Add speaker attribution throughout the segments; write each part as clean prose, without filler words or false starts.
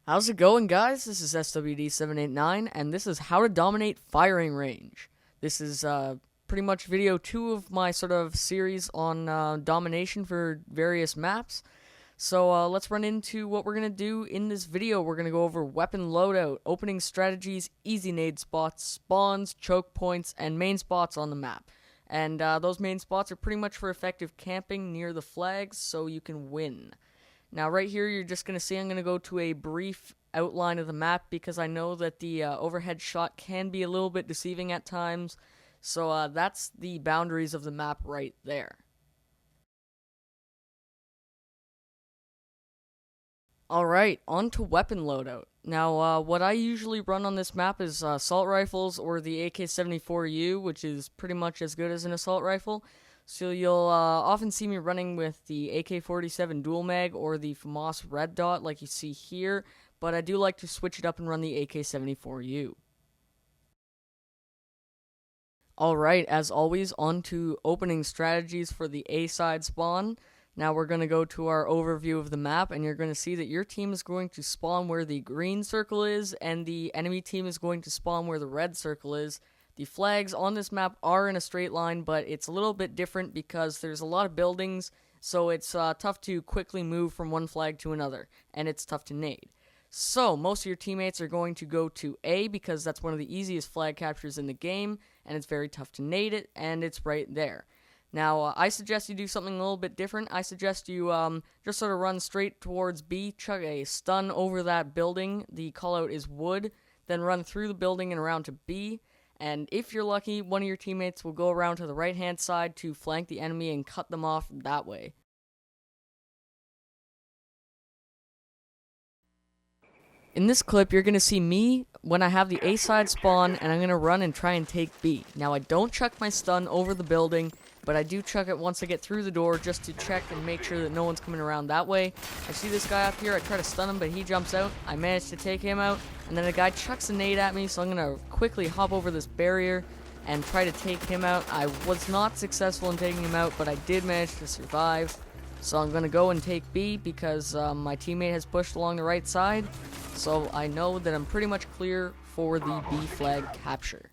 Speaker 1: How's it going, guys? This is SWD789, and this is how to dominate firing range. This is pretty much video 2 of my sort of series on domination for various maps. So let's run into what we're going to do in this video. We're going to go over weapon loadout, opening strategies, easy nade spots, spawns, choke points, and main spots on the map. And those main spots are pretty much for effective camping near the flags so you can win. Now right here you're just going to see I'm going to go to a brief outline of the map because I know that the overhead shot can be a little bit deceiving at times. So that's the boundaries of the map right there. Alright, on to weapon loadout. Now, what I usually run on this map is assault rifles or the AK-74U, which is pretty much as good as an assault rifle. So you'll often see me running with the AK-47 dual mag or the FAMAS red dot like you see here, but I do like to switch it up and run the AK-74U. Alright, as always, on to opening strategies for the A side spawn. Now we're going to go to our overview of the map, and you're going to see that your team is going to spawn where the green circle is, and the enemy team is going to spawn where the red circle is. The flags on this map are in a straight line, but it's a little bit different because there's a lot of buildings, so it's tough to quickly move from one flag to another, and it's tough to nade. So, most of your teammates are going to go to A because that's one of the easiest flag captures in the game, and it's very tough to nade it, and it's right there. Now, I suggest you do something a little bit different. I suggest you just sort of run straight towards B, chuck a stun over that building. The callout is wood. Then run through the building and around to B. And if you're lucky, one of your teammates will go around to the right-hand side to flank the enemy and cut them off that way. In this clip, you're going to see me when I have the A side spawn, and I'm going to run and try and take B. Now, I don't chuck my stun over the building, but I do chuck it once I get through the door just to check and make sure that no one's coming around that way. I see this guy up here, I try to stun him, but he jumps out. I manage to take him out, and then a guy chucks a nade at me, so I'm going to quickly hop over this barrier and try to take him out. I was not successful in taking him out, but I did manage to survive. So I'm going to go and take B because my teammate has pushed along the right side. So I know that I'm pretty much clear for the B flag capture.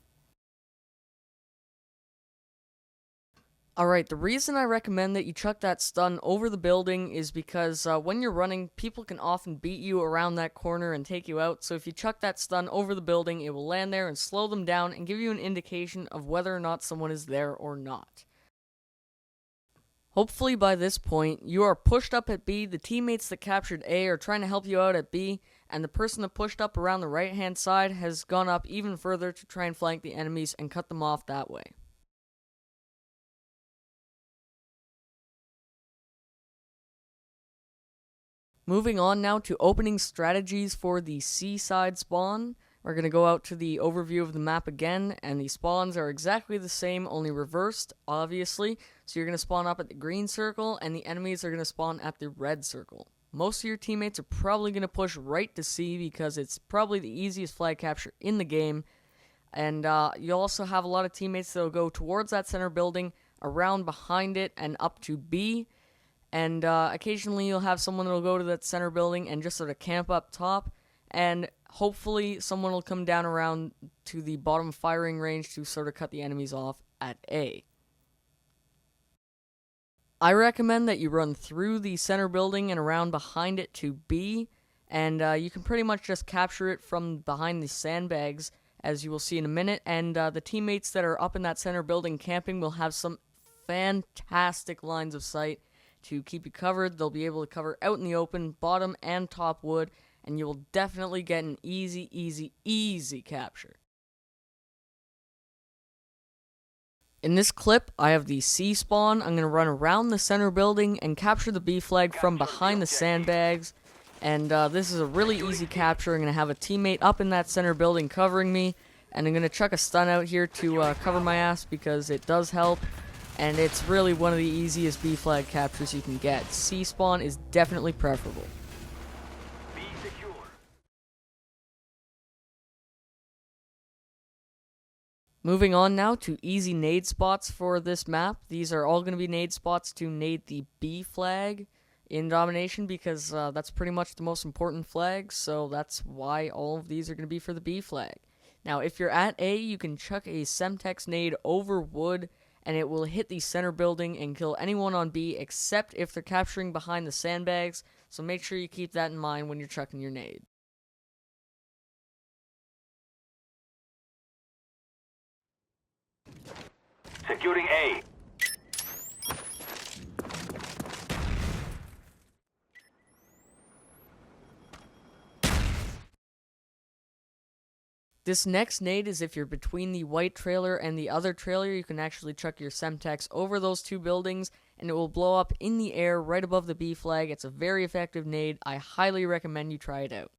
Speaker 1: Alright, the reason I recommend that you chuck that stun over the building is because when you're running, people can often beat you around that corner and take you out. So if you chuck that stun over the building, it will land there and slow them down and give you an indication of whether or not someone is there or not. Hopefully by this point, you are pushed up at B, the teammates that captured A are trying to help you out at B, and the person that pushed up around the right-hand side has gone up even further to try and flank the enemies and cut them off that way. Moving on now to opening strategies for the C side spawn. We're going to go out to the overview of the map again, and the spawns are exactly the same, only reversed, obviously. So you're going to spawn up at the green circle, and the enemies are going to spawn at the red circle. Most of your teammates are probably going to push right to C because it's probably the easiest flag capture in the game. And you'll also have a lot of teammates that will go towards that center building, around behind it, and up to B. And occasionally you'll have someone that will go to that center building and just sort of camp up top. And hopefully someone will come down around to the bottom firing range to sort of cut the enemies off at A. I recommend that you run through the center building and around behind it to B, and you can pretty much just capture it from behind the sandbags, as you will see in a minute, and the teammates that are up in that center building camping will have some fantastic lines of sight to keep you covered. They'll be able to cover out in the open, bottom and top wood, and you will definitely get an easy capture. In this clip, I have the C spawn. I'm going to run around the center building and capture the B flag from behind the sandbags. And this is a really easy capture. I'm going to have a teammate up in that center building covering me. And I'm going to chuck a stun out here to cover my ass because it does help. And it's really one of the easiest B flag captures you can get. C spawn is definitely preferable. Moving on now to easy nade spots for this map. These are all going to be nade spots to nade the B flag. in domination because that's pretty much the most important flag, so that's why all of these are going to be for the B flag. Now, if you're at A, you can chuck a Semtex nade over wood, and it will hit the center building and kill anyone on B except if they're capturing behind the sandbags, so make sure you keep that in mind when you're chucking your nade.
Speaker 2: Securing A.
Speaker 1: This next nade is if you're between the white trailer and the other trailer, you can actually chuck your Semtex over those two buildings, and it will blow up in the air right above the B flag. It's a very effective nade. I highly recommend you try it out.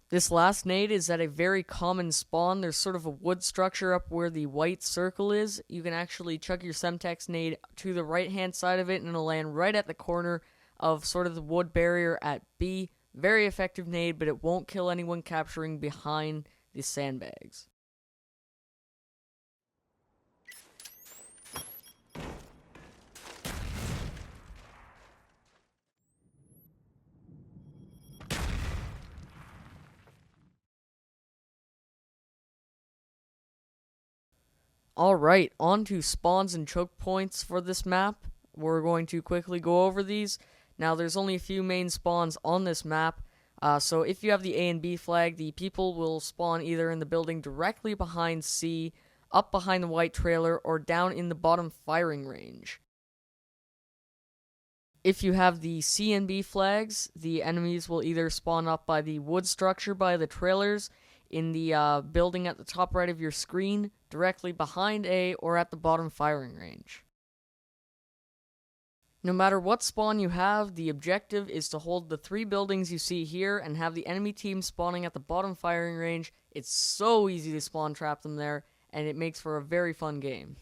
Speaker 1: This last nade is at a very common spawn. There's sort of a wood structure up where the white circle is. You can actually chuck your Semtex nade to the right-hand side of it, and it'll land right at the corner of sort of the wood barrier at B. Very effective nade, but it won't kill anyone capturing behind the sandbags. Alright, on to spawns and choke points for this map. We're going to quickly go over these. Now, there's only a few main spawns on this map, so if you have the A and B flag, the people will spawn either in the building directly behind C, up behind the white trailer, or down in the bottom firing range. If you have the C and B flags, the enemies will either spawn up by the wood structure by the trailers, in the building at the top right of your screen, directly behind A, or at the bottom firing range. No matter what spawn you have, the objective is to hold the 3 buildings you see here and have the enemy team spawning at the bottom firing range. It's so easy to spawn trap them there, and it makes for a very fun game.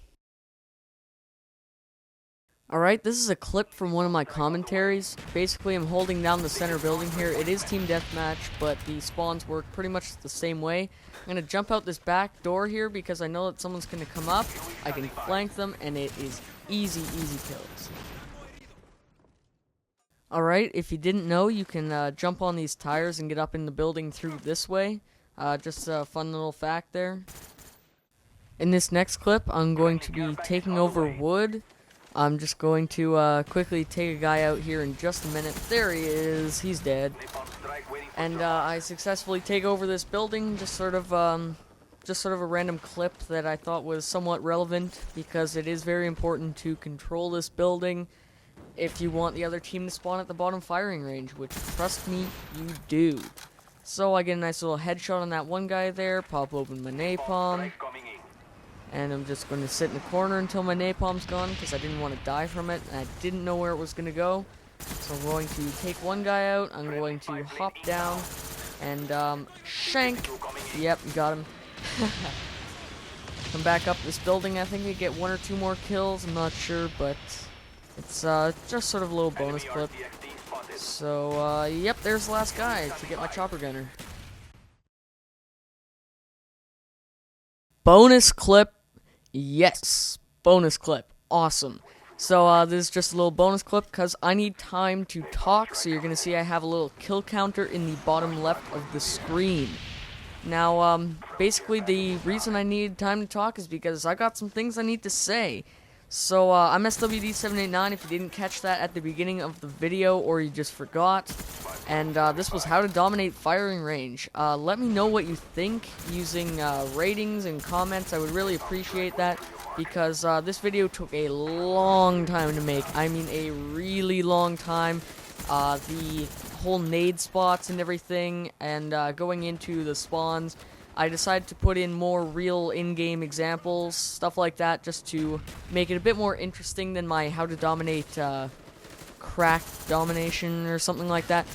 Speaker 1: Alright, this is a clip from one of my commentaries. Basically, I'm holding down the center building here. It is team deathmatch, but the spawns work pretty much the same way. I'm going to jump out this back door here because I know that someone's going to come up. I can flank them, and it is easy kills. Alright, if you didn't know, you can jump on these tires and get up in the building through this way. Just a fun little fact there. In this next clip, I'm going to be taking over wood. I'm just going to quickly take a guy out here in just a minute. There he is. He's dead. And I successfully take over this building. Just sort of a random clip that I thought was somewhat relevant because it is very important to control this building if you want the other team to spawn at the bottom firing range, which, trust me, you do. So I get a nice little headshot on that one guy there, pop open my napalm, and I'm just going to sit in the corner until my napalm's gone because I didn't want to die from it, and I didn't know where it was going to go. So I'm going to take one guy out, I'm going to hop down, and shank. Yep, got him. Come back up this building. I think I get 1 or 2 more kills, I'm not sure, but it's just sort of a little bonus clip. So, yep, there's the last guy to get my chopper gunner. Bonus clip. Yes, bonus clip. Awesome. So, this is just a little bonus clip because I need time to talk. So, you're going to see I have a little kill counter in the bottom left of the screen. Now, basically, the reason I needed time to talk is because I got some things I need to say. So, I'm SWD789 if you didn't catch that at the beginning of the video or you just forgot. And this was how to dominate firing range. Let me know what you think using ratings and comments. I would really appreciate that because this video took a long time to make. I mean a really long time. The whole nade spots and everything and going into the spawns. I decided to put in more real in-game examples, stuff like that, just to make it a bit more interesting than my how to dominate crack domination or something like that.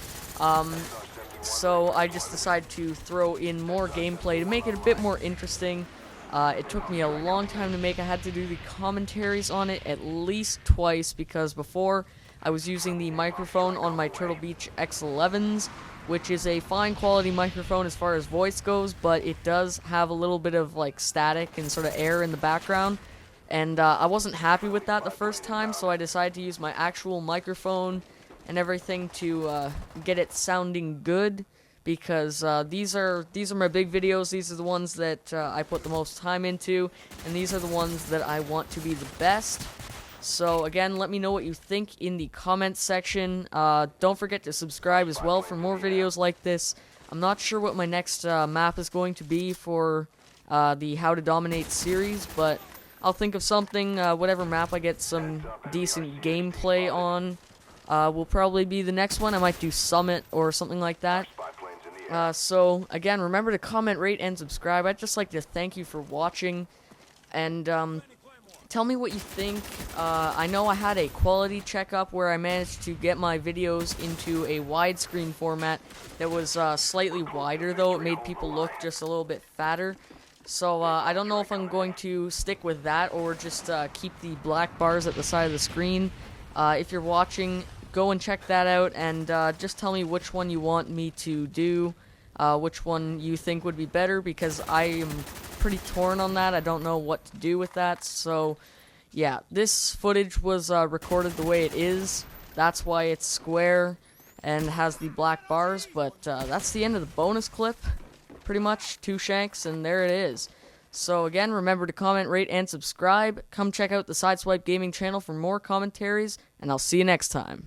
Speaker 1: So I just decided to throw in more gameplay to make it a bit more interesting. It took me a long time to make. I had to do the commentaries on it at least twice because before I was using the microphone on my Turtle Beach X11s, which is a fine quality microphone as far as voice goes, but it does have a little bit of like static and sort of air in the background. And I wasn't happy with that the first time, so I decided to use my actual microphone and everything to get it sounding good. Because these are my big videos. These are the ones that I put the most time into, and these are the ones that I want to be the best. So again, let me know what you think in the comments section. Don't forget to subscribe as well for more videos like this. I'm not sure what my next map is going to be for the How to Dominate series, but I'll think of something. Whatever map I get some decent gameplay on will probably be the next one. I might do Summit or something like that. So, again, remember to comment, rate, and subscribe. I'd just like to thank you for watching, and tell me what you think. I know I had a quality checkup where I managed to get my videos into a widescreen format that was slightly wider, though. It made people look just a little bit fatter. So, I don't know if I'm going to stick with that or just keep the black bars at the side of the screen. If you're watching, go and check that out, and just tell me which one you want me to do, which one you think would be better, because I am pretty torn on that. I don't know what to do with that. So yeah, this footage was recorded the way it is. That's why it's square and has the black bars, but that's the end of the bonus clip. Pretty much 2 shanks, and there it is. So again, remember to comment, rate, and subscribe. Come check out the SideSwipeGaming channel for more commentaries, and I'll see you next time.